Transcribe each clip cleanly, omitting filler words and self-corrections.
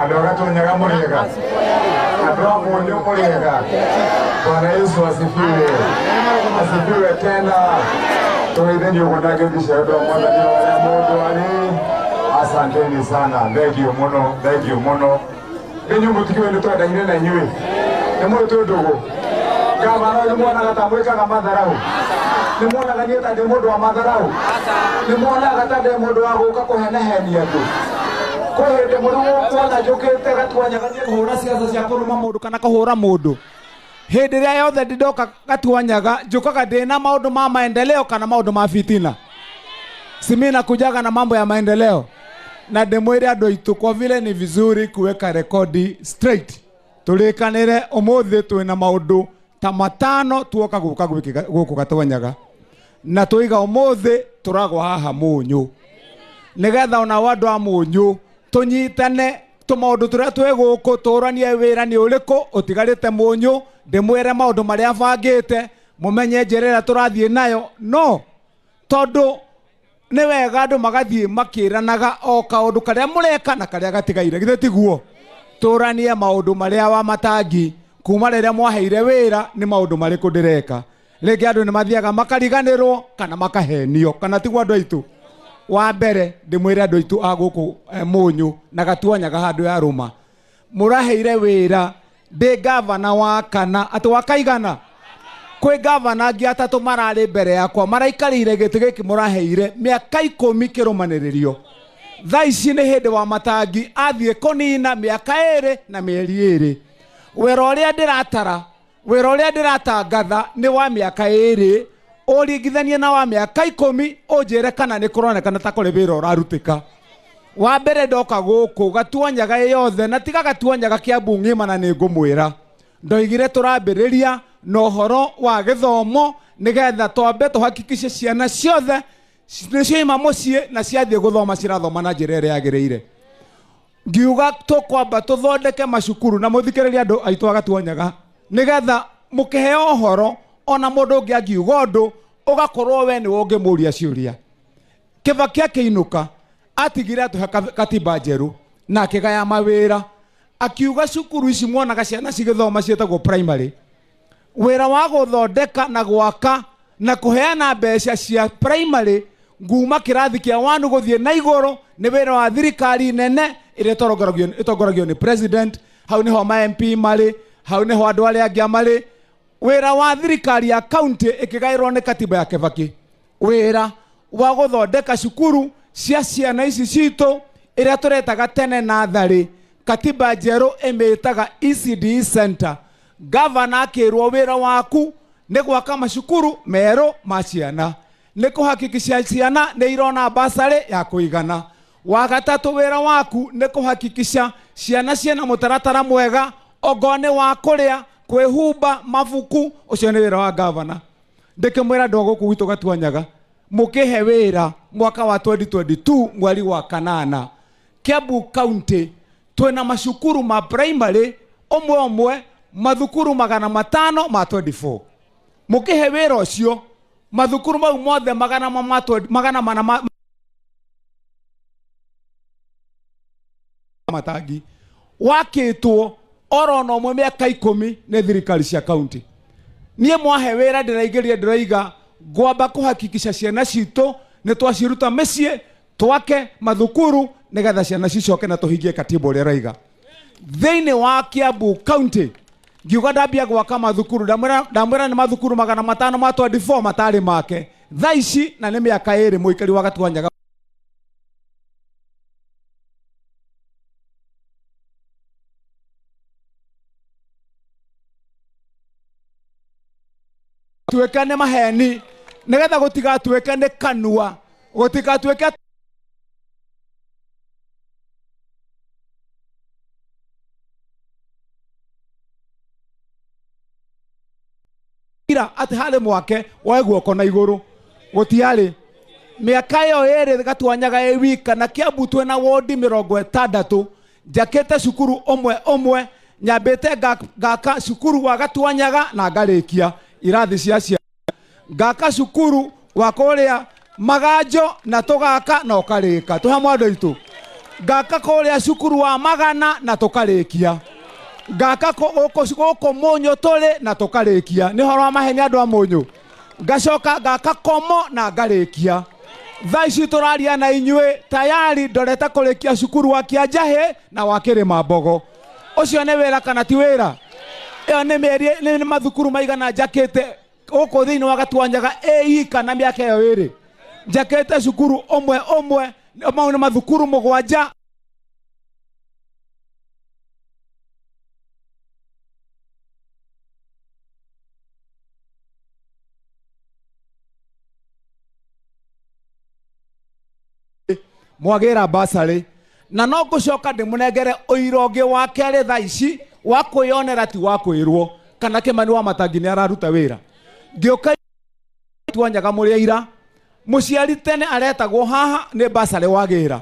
Adoga tunyaga muriega. Adoga munyo muriega. Bwana Yesu asifiwe. Asifiwe tena. Tuideni ukonake kishadoa mwana ni wale moto wali. Asanteni sana. Thank you mono. Thank you mono. Benyu mutikiwe nito adanyine na nyue. Nemo ito dogo. Gavana ni mwana katamweka kama dharau. Ni mwana kanyeta ni modo wa madharau. Ni mwana kata ni modo wa ukako heneheni yetu. Kwa hiyo ni modo wa na jokete gatuanya kanyeka kuhura siasa cia kuruma modo kana kuhura modo. Hindi ria yothe ndidoka gatuanyaga njukaga ndina maundu ma maendeleo kana maundu ma fitina. Simina kujaga na mambo ya maendeleo. Na ndimwire andu aitu kwa vile ni vizuri kuweka rekodi straight. Tulikanire umuthi twina maundu ta 5 tuoka guku gatuanyaga. Na tuiga umuthi turagwa haha munyu. Nigetha ona wandu a munyu tunyitane tumaundu turia twi guku turanie wira ni uriku utigarite munyu ndimwire maundu maria bangite mumenye njerera turathie nayo no tondu ni wega andu magathie makiranaga o kaundu karia mureka na karia gatigaire githe tiguo turanie maundu maria wa matangi kuma riria mwaheire wira ni maundu mariku ndireka ringi andu ni mathiaga makariganirwo kana makahenio kana tiguo andu aitu wa mbere ndimwire andu aitu a guku munyu na gatuanyaga handu ya ruma muraheire wira ndi gavana wa kana ati wakaigana kwi gavana angi atatu marari mbere yakwa maraikarire giti giki muraheire miaka 10 kirumaniririo thaa ici ni hindi wa matangi athie kunina miaka 2 na mieri 2 wira uria ndiratara wira uria ndiratangatha ni wa miaka 2 uringithanie na wa miaka 10 unjire kana ni kuronekana ta kuri wira urarutika wa mbere ndoka guku gatuanyaga yothe na tiga gatuanyaga Kiambu ngima na ni ngumwira ndoigire turambiriria no horo wa githomo nigetha twambe tuhakikishe ciana ciothe nicio mucie na ciathie guthoma cirathoma na njira iria yagiriire ngiuga tukwamba tuthondeke macukuru na muthikiriria andu aitu agatuanyaga nigetha mukiheo horo ona mundu ungi angiuga undu ugakorwo we ni wonge muria ciuria Kibaki akiinuka atigire atuhe katiba njeru na akigaya mawira akiuga cukuru ici mwonaga ciana cigithoma cietagwo primary wira wa guthondeka na gwaka na kuheana mbeca cia primary nguma kirathi kia 1 guthie na iguru ni wira wa thirikari nene ire itongoragio ni president hau niho ma MP mari hau niho andu aria angi mari wira wa thirikari ya county ikigairwo ni katiba ya Kibaki wira wa guthondeka cukuru cia ciana ici citu iria turetaga tene nathari katiba njeru imitaga ECD center gavana akirwo wira waku ni gwaka macukuru meru ma ciana ni kuhakikisha ciana ni irona basari ya kuigana wa gatatu wira waku ni kuhakikisha ciana ciena mutaratara mwega ogone wa kuria kwihumba mabuku ucio ni wira wa gavana ndikimwira ndogo kuwitu gatuanyaga mukihe wira mwaka wa 2022 mweri wa kanana Kiambu county twina macukuru ma primary omwe mathukuru 500 ma 24 mukihe wira ucio mathukuru mau mothe 100 matangi wakitwo orono mwe miaka 10 ne thirikari cia county nie mwahe wira ndiraigeria ndiraiga gwamba kuhakikisha ciana citu ni twaciruta micie twake mathukuru nigetha ciana cicoke na tuhingie katiba uria raiga thiini wa Kiambu county ngiuga ndambia gwaka mathukuru ndamwira ni mathukuru 500 ma 24 matari make thaa ici na ni miaka 2 muikari wa gatuanyaga tuwekane maheni nigetha gutigatuwekane kanua gutigatuweke ati hale mwake wa guoko na iguru gutiari miaka yo ere gatuanyaga wika na Kiambu twena wodi 60 jakete cukuru omwe nyambite gaka cukuru wa gatuanyaga na ngarikia irathi cia cia gaka cukuru wa kuria Maganjo na tugaka na ukarika tuhamwe andu itu ngaka kuria cukuru wa Magana na tukarikia ngaka goko Munyu turi na tukarikia ni horo maheni andu a Munyu ngacoka ngaka Komo na ngarikia thaa ici turaria na inyue tayari ndoreta kurikia cukuru wa Kianjahi na wa Kirima Mbogo ucio ni wira kana ti wira iyo ni mathukuru maigana njakite goko thiini wa Gatuanyaga kana miaka iyo iri njakite cukuru omwe mau ni mathukuru mugwanja mwagira basari na no gucoka ndimunengere oironge wa kere thaa ici wa kwiyonera ti wa kwirwo kana Kimani wa Matangi ni araruta wira ngioka Tuanyaga muri ira muciari tene aretagwo haha ni basari wagira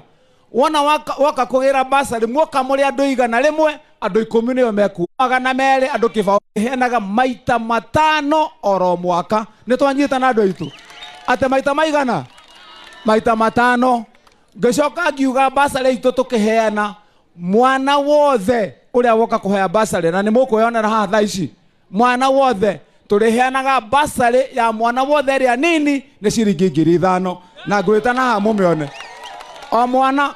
wona waka kugira basari mwoka muri andu 100 andu 10 niyo meku magana mere andu kibao henaga maita 5 oro mwaka ni twanyita na andu aitu ate maita maigana maita 5 ngicoka ngiuga basari itu tukiheana mwana wothe uria woka kuhea basari na ni mukwionera haha thaa ici mwana wothe turiheanaga basari ya mwana wothe ria nini ni ciringi 5,000 na ngwitana haha mumione o mwana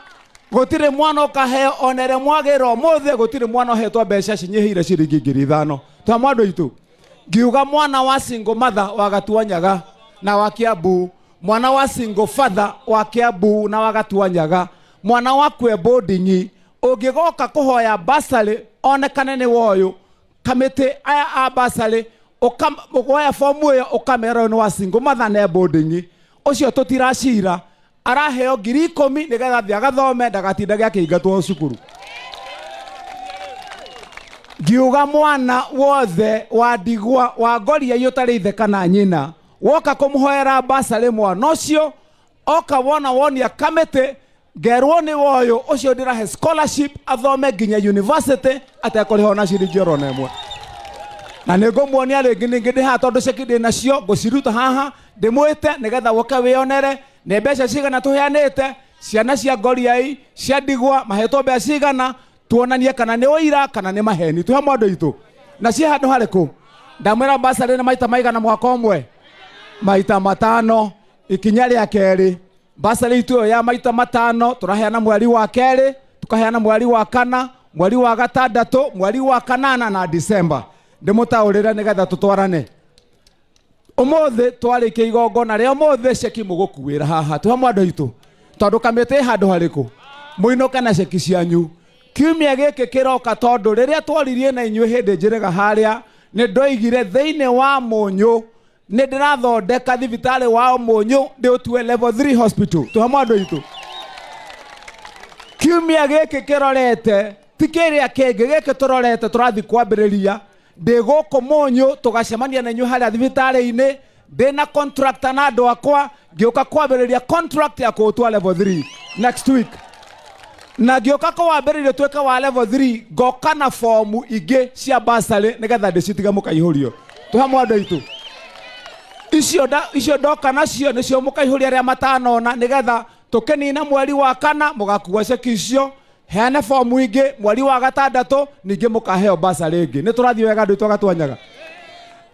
gutire mwana ukaheo onere mwagira omuthe gutire mwana uhetwa mbeca cinyihire ciringi 5,000 twa mwandu itu ngiuga mwana wa single mother wa Gatuanyaga na wa Kiambu mwana wa single father wa Kiambu na wa Gatuanyaga mwana wa kwe boarding ungigoka kuhoya basari onekane ni woyo kamite aya a basari ukoya fomu yo ukamera ni wa single mother na boarding ucio tutiracira araheo 10,000 nigetha thia gathome ndagatinda akiingatwo cukuru ngiuga mwana wothe wa ndigwa wa ngoria yutari ithe kana nyina woka kumuhoera basari mwana ucio oka wona wonia kamite ngerwo ni woyo ucio ndirahe scholarship athome nginya university atekuriho na ciringi oro nemwe na ningumuonia ringi ndi ha tondu cekindi nacio nguciruta haha ndimwite nigetha woka wionere ne mbeca cigana tuheanite ciana cia ngoriai cia ndigwa mahetwo mbeca cigana tuonanie kana ni oira kana ni maheni tuhe mwandu itu na cia handu hariku ndamwira basari ni maita maigana mwaka omwe maita 5 ikinya ria keri basari itu ya maita 5 turaheana mweri wa keri tukaheana mweri wa kana mweri wa gatandatu mweri wa kanana na December ndimutaurira nigetha tutwarane umuthe twarikia igongona ria umuthe ceki mugukuira haha tuha mwandu itu tondu kamite handu hariku muinoka na ceki cianyu kiumia giki kiroka tondu riria twaririe na inyue hindi njirega haria ni ndoigire thiini wa Munyu ni ndirathondeka thibitari wa Munyu ndi utue level 3 hospital tuha mwandu itu kiumia giki kirorete tikiria kingi giki turorete turathi kwambiriria ndi guku Munyu tugacemania na inyue haria thibitari-ini ndina contract na andu akwa ngioka kwambiriria contract ya kutua level 3 next week na ngioka kwambiriria tweka wa level 3 ngoka na formu ingi cia basari nigetha ndicitiga mukaihurio tuha mwandu itu icio ndoka nacio nicio mukaihuria ria matanona nigetha tukenina mweri wa kana mugakua ceki icio heane formu ingi mweri wa gatandatu ningi mukaheo basari ingi ni turathie wega ndu Gatuanyaga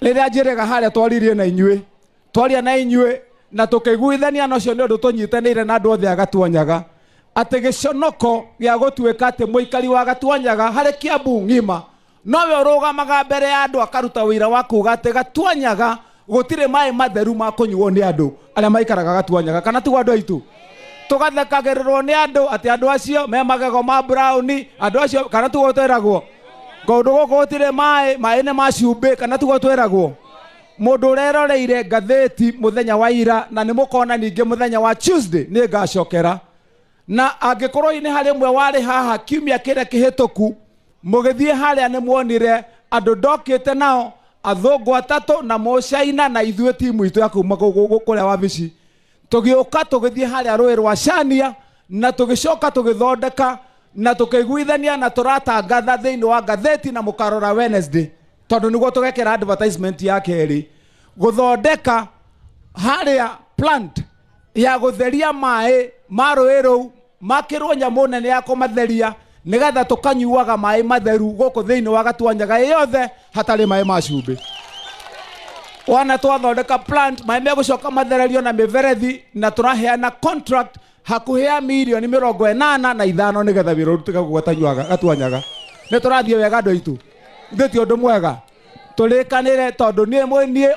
riria njirega haria twaririe na inyue twaria na inyue na tukiguithania nocio ni undu tunyitanire na andu othe a Gatuanyaga ati giconoko gia gutuika ati muikari wa Gatuanyaga hari Kiambu ngima nowe urugamaga mbere ya andu akaruta wira wa kuga ati Gatuanyaga gutire mai matheru ma kunyuo ni andu aria maikaraga Gatuanyaga kana tu andu aitu tugathekagirirwo ni andu ati andu acio me magego ma brown andu acio kana tu gutweragwo gondu guku gutire mai ne macumbi kana tu gutweragwo mundu ureroreire ngatheti muthenya wa ira na ni mukona ninge muthenya wa Tuesday ni ngacokera na angikorwo ini hari mwe wari haha kiumia kiria kihituku mugithie haria ni muonire andu ndokite nao athungu atatu na mucaina na ithue timu itu ya kuma kuria wabici tugiuka tugithie haria rui rwa Chania na tugicoka tugithondeka na tukiguithania na turatangatha thiini wa ngatheti na mukarora Wednesday tondu niguo tugekera advertisement ya keri guthondeka haria plant ya gutheria mai ma rui ruu makirwo nyamu nene ya kumatheria nigetha tukanyuaga mai matheru guku thiini wa Gatuanyaga yothe hatari mai macumbi. Wana twathondeka plant mai megucoka mathererio na miverethi na turaheana contract hakuhea milioni 85 nigetha wira urutika gwatanyuaga Gatuanyaga. Ni turathie wega andu aitu nditi undu mwega tulikanire tondu nie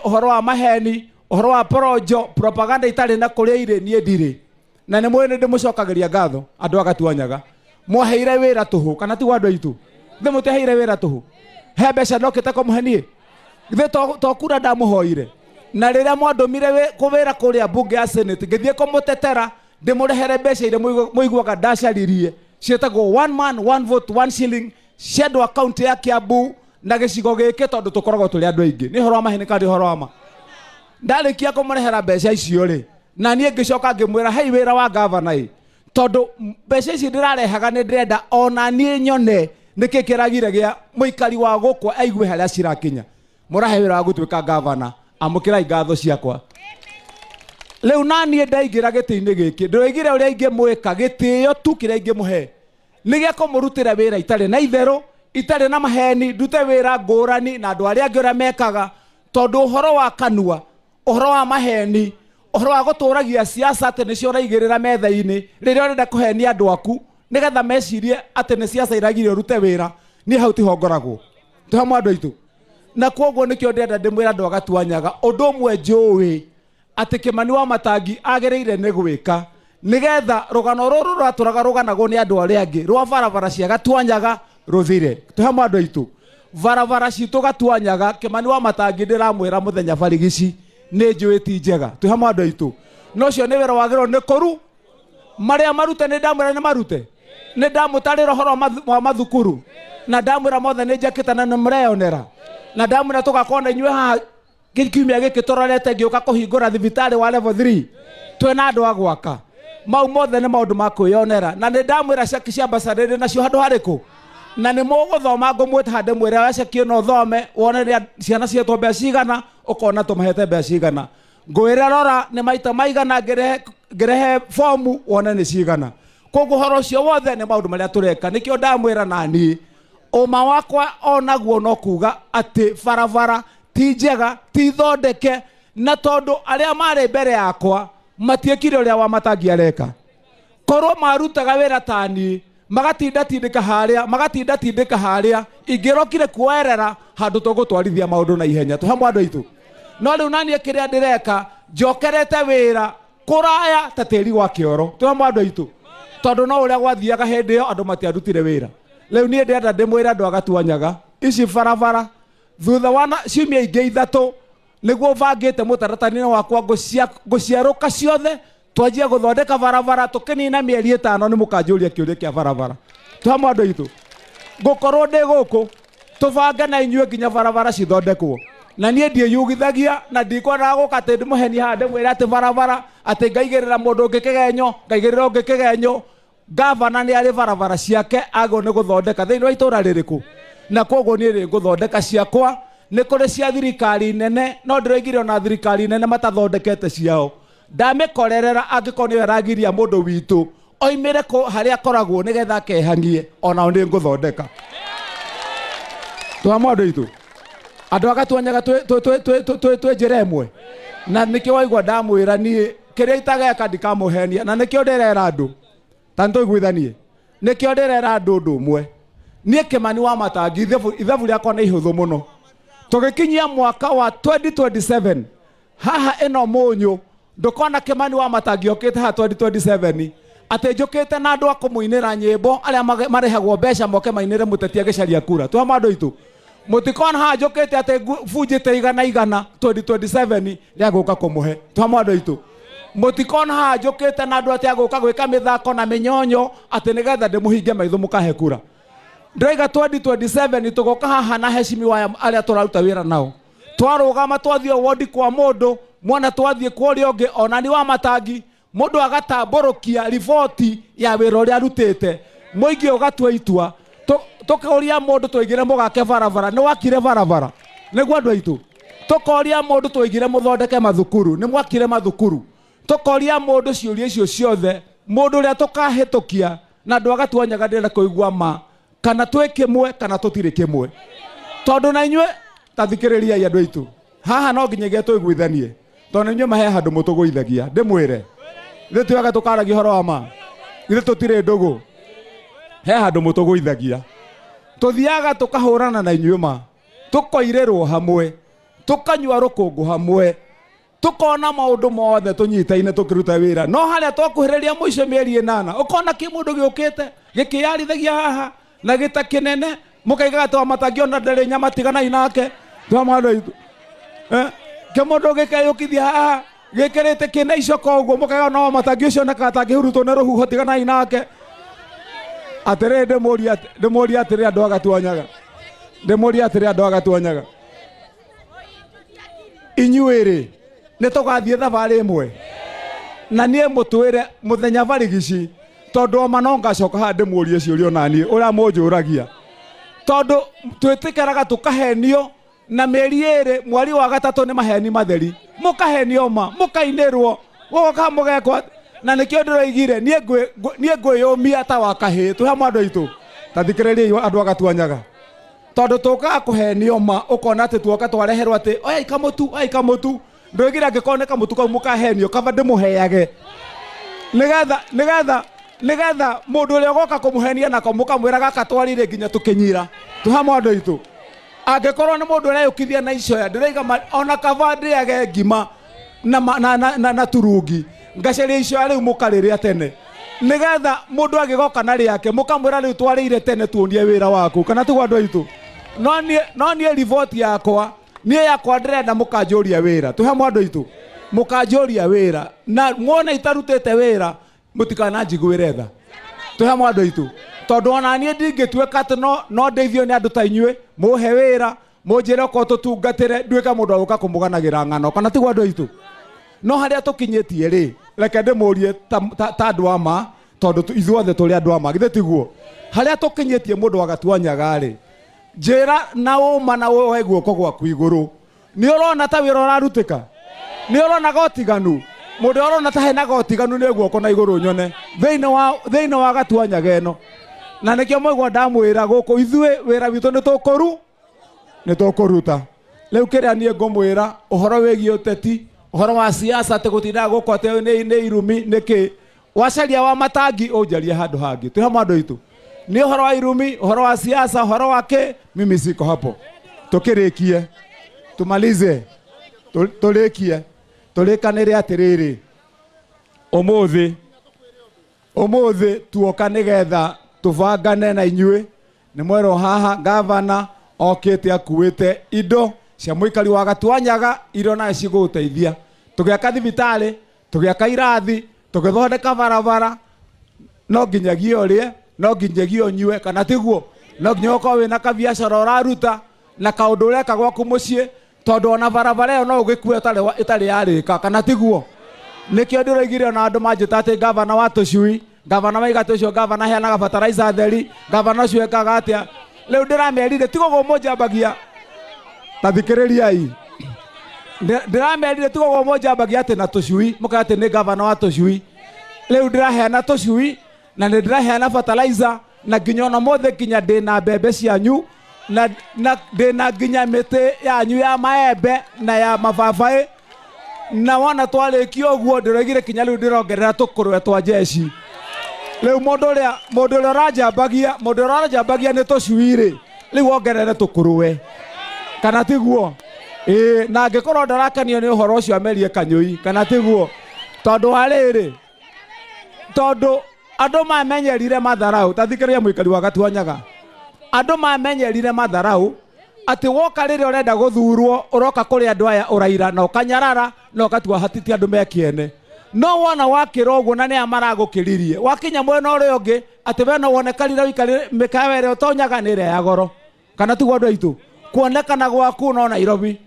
uhoro wa maheni uhoro wa porojo propaganda itari na kuria ire nie ndiri na ni mwene ndimucokagiria ngatho andu a Gatuanyaga mwaheire wira tuhu kana ti andu aitu ndimuteheire wira tuhu he mbeca ndokite kumuhenie githe tokura ndamuhoire na riria mwandumire kuwira kuria bunge ya senate ngithie kumutetera ndimurehere mbeca ire muiguaga ndacaririe cietagwo 1 man 1 vote 1 shilling ciendwa county ya Kiambu na gicigo giki tondu tukoragwo tuli andu aingi ni horo wa mahini kandi horo wa ma ndarikia kumurehera mbeca icio ri na nie ngicoka ngimwira hei wira wa governor tondu mbeca ici ndirarehaga ni ndirenda ona nie nyone niki kiragire gia muikari wa guku aigue haria cirakinya murahe wira wa gutuika governor amukirai ngatho ciakwa riu nanie ndaingira giti-ini giki ndoigire uria ingi mwika gitio tu kiria ingi muhe nigia kumurutira wira itari na itheru itari na maheni ndute wira ngurani na andu aria angi uria mekaga tondu uhoro wa kanua uhoro wa maheni uhoro wa guturagia siasa ati nicio uraigirira metha-ini riria urenda kuhenia andu aku nigetha mecirie ati ni siasa iragire urute wira ni hau tiho ngoragwo tuhamwe andu aitu na koguo nikio ndenda ndimwira andu a Gatuanyaga undu umwe njui ati Kimani wa Matangi agereire ni gwika nigetha rugano ruru raturaga ruganagwo ni andu aria angi rwa barabara cia Gatuanyaga ruthire tuhamwe andu aitu barabara citu Gatuanyaga Kimani wa Matangi ndiramwira muthenya barigici ni njui ti njega tuhamwe andu aitu no cio ni wira wagirwo ni kuru maria marute ni ndamwira ni marute ni ndamutarira horo wa mathukuru na ndamwira mothe ni njakite na nimureyonera na ndamwira tugakona inyue haha kiumia giki turorete ngiuka kuhingura thibitari wa level 3 twina andu a gwaka mau mothe ni maundu ma kwiyonera na ni ndamwira ceki cia basariri nacio handu hariku na ni muguthoma ngumwita hande mwire wa ceki no thome wone ria ciana cietwo mbeca cigana ukona tumahete mbeca cigana ngwira rora ni maita maigana ngirehe fomu wone ni cigana koguo horo cio wothe ni maundu maria tureka nikio ndamwira nani uma wakwa onaguo no kuga ati barabara ti njega ti thondeke na tondu aria mari mbere yakwa matiekire uria wa Matangi areka korwo marutaga wira tani magatinda tindika haria ingirokire kuerera handu tugutwarithia maundu na ihenya tuhamwe andu aitu no riu nanie kiria ndireka njokerete wira kuraya ta tiri wa kioro tuhamwe andu aitu tondu no uria gwathiaga hindi yo andu matiarutire wira riu nie ndenda ndimwira andu a Gatuanyaga ici barabara thutha wana ciumia ingi ithatu niguo bangite mutaratara-ini wakwa nguciaruka ciothe twanjie guthondeka barabara tukinina mieri 5 ni mukanjuria kiuria kia barabara tuhamwe andu aitu ngukorwo ndi guku tubange na inyue nginya barabara cithondekwo na nie ndiyugithagia na ndikwenda guka ati ndimuheni hande mwire ati barabara ati ngaigirira mundu ungi kigenyo ngaigirira ungi kigenyo gavana ni ari barabara ciake ago ni guthondeka thiini wa itura ririku na koguo ni ri guthondeka ciakwa ni kuri cia thirikari nene no ndiroigire ona thirikari nene matathondekete ciao ndamikorerera angikorwo ni aragiria mundu witu oimire ko haria koragwo nigetha kehanie ona ndi nguthondeka tuhamwe andu aitu andu a Gatuanyaga twe njira imwe na nikio waigua ndamwira nie kiria itageka ndikamuhenia na nikio ndirera andu tanto igwithanie nikio ndirera andu undu umwe nie Kimani wa Matangi ithabu riakwa ni ihuthu muno tugikinyia mwaka wa 2027 haha ino munyu ndukona Kimani wa Matangi okite ha 2027 ate njukite na andu akumuinira nyimbo aria marehagwo mbeca moke mainire mutetia gicaria kura tuhamwe andu aitu mutikona ha njukite ate bunjite igana 2027 ria guka kumuhe tuhamwe andu aitu mutikona ha njukite na andu ate aguka gwika mithako na minyonyo ate nigetha ndimuhinge maitho mukahe kura ndoiga 2027 tugoka haha na heshimiwa aria turaruta wira nao twarugama twathie wodi kwa mundu mwana twathie kuri ungi onani wa Matangi mundu agatamburukia riboti ya wira uria arutite muingi ugatua itua tukoria mundu twigire mugake barabara ni wakire barabara niguo andu aitu tukoria mundu twigire muthondeke mathukuru ni mwakire mathukuru tukoria mundu ciuria icio ciothe mundu ria tukahitukia na andu agatuanyaga ndira kuigua ma kana twi kimwe kana tutiri kimwe tondu na inywe tathikiriria andu aitu haha no nginyagia tuiguithanie tondu inywe mahe handu mutuguithagia ndimwire ithe tuaga tukaragia horo wa ma ithe tutire ndugu he handu mutuguithagia tuthiaga tukahurana na inywe ma tukoirerwo hamwe tukanyua rukungu hamwe tukona maundu mothe tunyitaine tukiruta wira no haria twakuhiriria muico mieri 8 ukona ki mundu giukite gikiyarithagia haha na gita kinene mukaigaga twa matangiona ndari nyama tigana inake twa mwandu itu ke mundu gikayukithia haha gikirite kina icoko uguo mukaigaga no matangi ucio na katangihurutwo na ruhuho tigana inake atere ndemuria atiri andu agatuanyaga ndemuria atiri andu agatuanyaga inyuiri nitugathie thabari imwe na nie mutwire muthenya barigici tondu oma no ngacoka ha ndimurie ciurio nani uria munjuragia tondu twitikiraga tukahenio na mieri iri mwari wa gatatu ni maheni matheri mukahenio ma mukainirwo woka mugekwa na nikio ndiroigire nie ngwiyumia ta wakahi tu hamwe andu aitu tathikiriria andu agatuanyaga tondu tukaga kuhenio ma ukona ati tuoka twareherwo ati oya ikamutu ndoigira ngikoneka mutu kau mukahenio kaba ndimuheage nigetha mundu uria goka kumuhenia nako mukamwira gaka twarire nginya tukinyira tu hamwe andu aitu angikorwo ni mundu ureyukithia na icoya ndiriga ona kaba ndiage ngima na turungi ngaceria icoya riu mukariria tene nigetha mundu agigoka na riake mukamwira riu twarire tene tuonie wira waku kana tu andu aitu no nie riboti yakwa nie yakwa ndirenda mukanjuria wira tu hamwe andu aitu mukanjuria wira na mwona itarutite wira mutikana njiguire tha tu hamwe andu aitu tondu ona nie ndingituika ati no ndeithio ni andu ta inywe muhe wira munjire ko tutungatire nduika mundu aguka kumuganagira ng'ano kana tu andu aitu no haria tukinyitie ri reke ndimurie ta andu ama tondu ithuothe turi andu ama githe tiguo haria tukinyitie mundu agatuanyaga ri njira na uma na woe guoko gwaku iguru ni urona ta wira urarutika ni urona gotiganu mundu urona ta hena gotiganu ni guoko na iguru nyone theine wa gatuanyaga eno na nikio mwigwa ndamwira guku ithue wira witu ni tukuruta riu kiria nie ngumwira uhoro wigi uteti uhoro wa siasa ati gutinda guku ati ni irumi niki wacaria wa matangi unjaria handu hangi tu hamwe andu aitu ni uhoro wa irumi uhoro wa siasa uhoro wake mimi siko hapo tukirikie tumalize tulikie tulikanire atiriri umuthi tuoka nigetha tuvangane na inyue ni mwero haha gavana okite akuite indo cia muikari wa gatuanyaga irio na ciguteithia tugiaka thibitari tugiaka irathi tugithondeka barabara no nginyagia urie no nginyagia nyue kana tiguo no nginya ukorwo wina kabiacara uraruta na kaundu ureka gwaku mucii tondu ona barabara ĩyo no ugikue itari yarika kana tiguo nikio ndiroigire na andu manjita ati gavana wa tucui gavana maiga tucio gavana heanaga fertilizer theri gavana ucio ekaga atia riu ndiramerire tigogo monjambagia tathikiririai ndiramerire tigogo monjambagia ati na tucui muka ati ni gavana wa tucui riu ndiraheana tucui na ndiraheana fertilizer na nginya ona mothe nginya ndina mbembe cianyu na ndina nginya miti yanyu ya maembe na ya mababai na wana twarikio guo ndiroigire kinya riu ndirongerera tukurwe twa jeshi riu mundu uria urajambagia ni tucuiri riu ongerere tukurwe kana tiguo na ngikorwo ndarakenio ni uhoro ucio amerie kanyui kana tiguo tondu hariri tondu andu mamenyerire matharau tathikiria muikari wa gatuanyaga andu mamenyerire matharau ati woka riri urenda guthurwo uroka kuri andu aya uraira na ukanyarara na ukatua hatiti andu mekiene no wona wakira uguo na ni amaragukiririe wakinya mwena uri ungi ati we no wonekanire wikarire mikawa ire utonyaga ni ire ya goro kana tiguo andu aitu kuonekana gwaku no Nairobi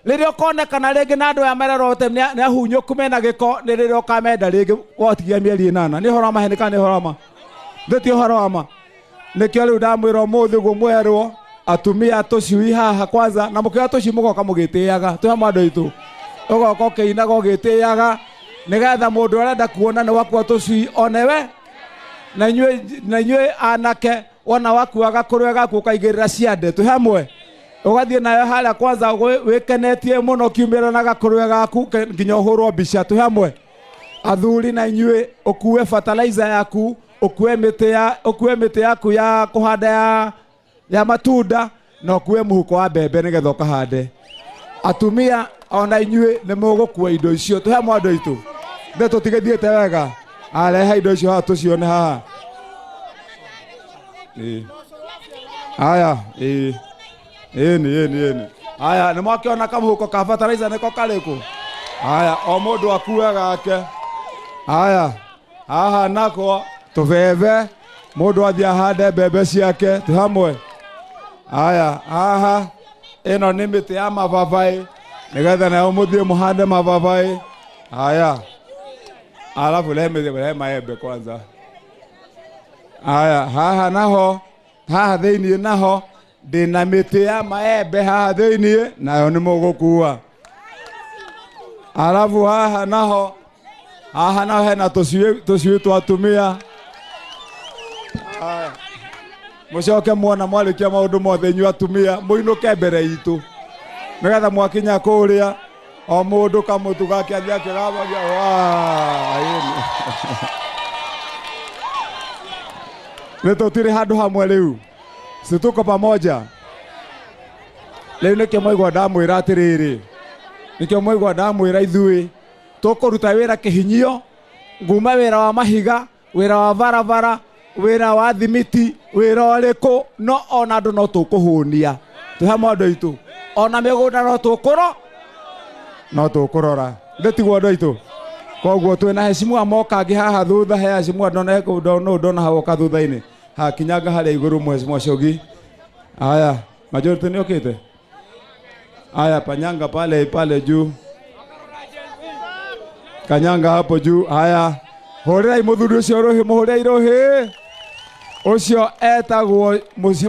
riri ukonekana ringi na andu aya marerote ni ahunyuku mena giko ni riri ukamenda ringi wotigia mieri 8 ni horo maheni kana ni horo ma ndeti horo ama nikio riu ndamwira umuthi gumwerwo atumia tucui haha kwanza na mukia tuci mugoka mugitiaga tu hamwe andu aitu ugoka ukiinaga ugitiaga nigetha mundu arenda kuona ni wakwa tucui onewe na inyue anake wana wakuaga kurwe gaku kaigirira ciande tu hamwe ugathie nayo haria kwanza wikenetie muno kiumira na gakurwe gaku nginya uhurwo mbica tu hamwe athuri na inyue ukue fertilizer yaku ukue miti yaku ya kuhanda ya matunda na ukue muhuko wa mbembe nigetha ukahande atumia ona inyue ni mugukua indo icio tu hamwe andu aitu nde tutigithiete wega areha indo icio haha tucione haha aya ni aya ni mwakiona kamuhuko ka fertilizer niko kariku aya o mundu akue gake aya haha nako tuveve mundu athie ahande mbembe ciake tu hamwe aya haha ino ni miti ya mababai nigetha nayo muthie muhande mababai aya alafu lehe maembe kwanza aya haha naho haha thiini naho ndina miti ya maembe haha thiini nayo ni mugukua alafu haha naho hena tucui twatumia mucoke muona mwarikia maundu mothe inyu atumia muinuke mbere itu nigetha mwakinya kuria o mundu kamutu gake athie akirabagia ni tutiri handu hamwe riu situko pamoja riu nikio mwaigua ndamwira atiriri nikio mwaigua ndamwira ithui tukuruta wira kihinyio nguma wira wa mahiga wira wa barabara wira wa thimiti wira uriku no ona andu no tukuhunia tu hamwe andu aitu ona migunda no tukurora ndetiguo andu aitu koguo twina heshimua mokangi haha thutha he heshimua ndona hawoka thutha-ini hakinyanga haria iguru mheshimua Shogi aya majority ni okite aya panyanga pale juu kanyanga hapo juu haya horirai muthuri ucio ruhi muhurirai ruhi ucio etagwo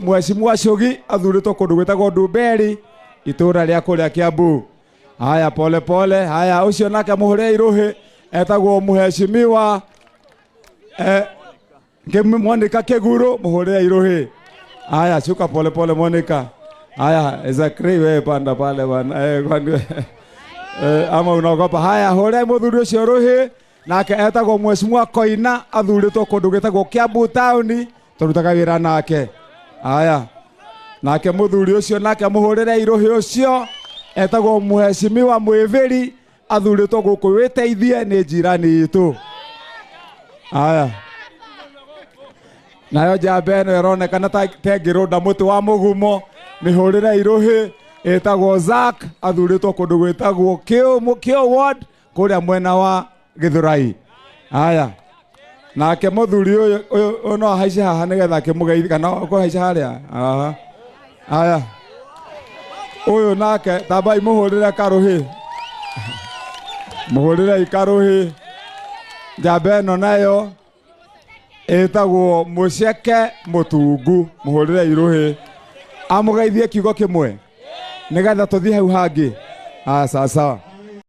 mheshimiwa Shogi athuritwo kundu gwitagwo Ndumberi itura ria kuria Kiambu haya pole haya ucio nake muhurirai ruhi etagwo mheshimiwa Monica Keguru muhurirai ruhi haya shuka pole Monica haya exactly wewe panda pale bana ama unaogopa haya hore muthuri ucio ruhi nake etagwo mheshimiwa Koina athuritwo kundu gitagwo Kiambu town turutaga wira nake haya nake muthuri ucio nake muhurire ruhi ucio etagwo mheshimiwa Mwiviri athuritwo guku witeithie ni jirani itu haya nayo jambe no ironekana tengirunda muti wa mugumo mihurire ruhi etagwo Zack athuritwo kundu gwitagwo Kio ward kuria mwena wa Githurai haya nake muthuri uyu no haice haha nigetha akimugeithia kana ko haice haria haya uyu nake tambai muhurire karuhi muhurire karuhi jambe no nayo etagwo Muceke Mutungu muhurire ruhi amugeithie kiugo kimwe nigetha tuthie hau hangi sawa